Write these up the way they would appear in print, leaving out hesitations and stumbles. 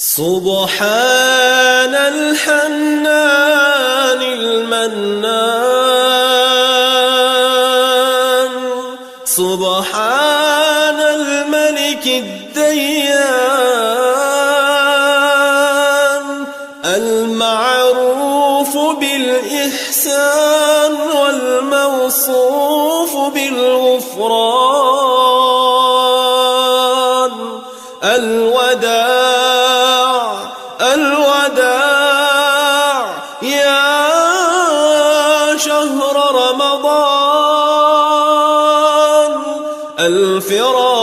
سبحان الحنان المنان، سبحان الملك الديان، المعروف بالإحسان والموصوف بالغفران. الوداع الوداع يا شهر رمضان، الفراق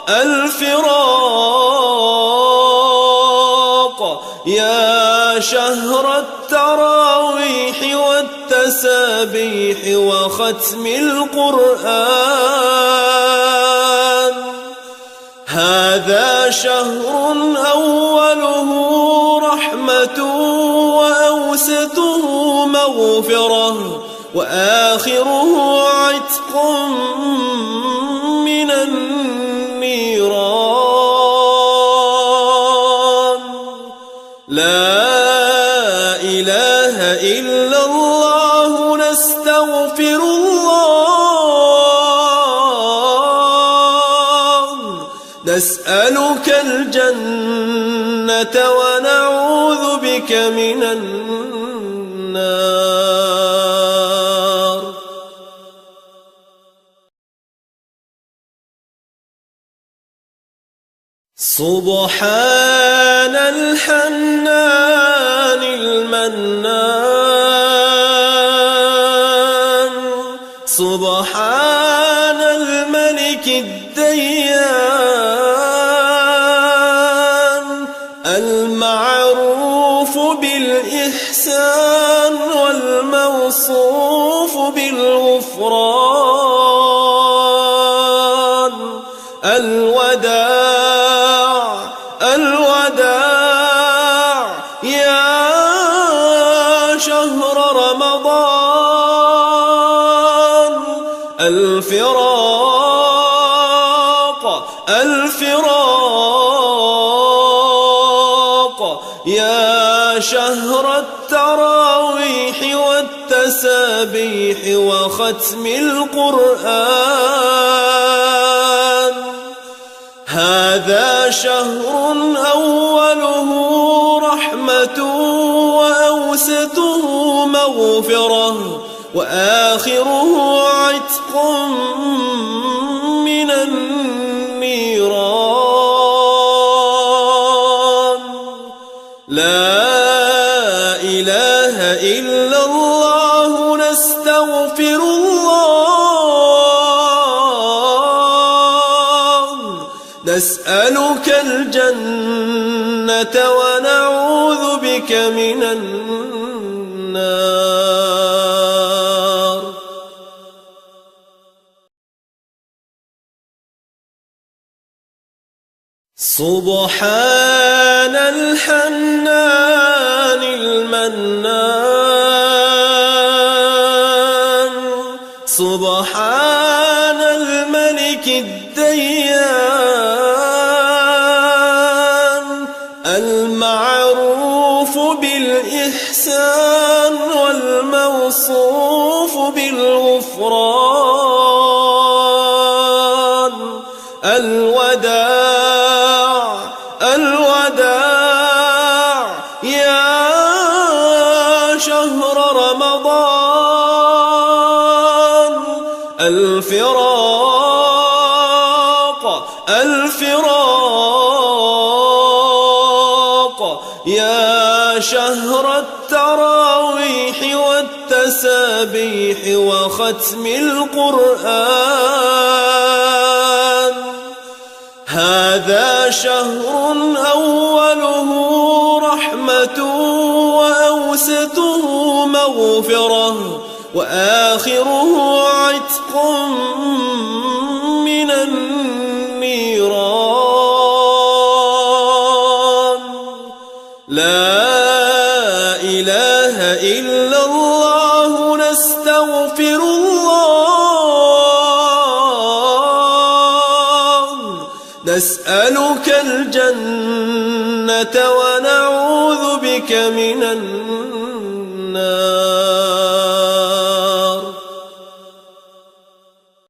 الفراق يا شهر التراويح والتسابيح وختم القرآن. هذا شهر أوله رحمة وأوسطه مغفرة وآخره عتق من النيران. لا إله إلا الله، نستغفر الله، نسألك الجنة ونعوذ بك من النار. سبحان الحنان المنان، سبحان الملك الديان، المعروف بالإحسان والموصوف بالغفران. الوداع الوداع يا شهر رمضان، الفراق الفراق يا شهر التراويح والتسابيح وختم القرآن. هذا شهر أوله رحمة وأوسطه مغفرة وآخره عتق من النيران. لا إله إلا الله، نستغفر الله، نسألك الجنة ونعوذ بك من النار. سبحان الحنان المنان، سبحان الملك الديان، المعروف بالإحسان والموصوف بالغفران. الوداع الوداع يا شهر رمضان، الفراق الفراق يا شهر التراويح والتسابيح وختم القرآن. هذا شهر أوله رحمة وأوسطه مغفرة وآخره عتق من النيران. لا إله إلا الله، نستغفر الله، نسألك الجنة ونعوذ بك من النار.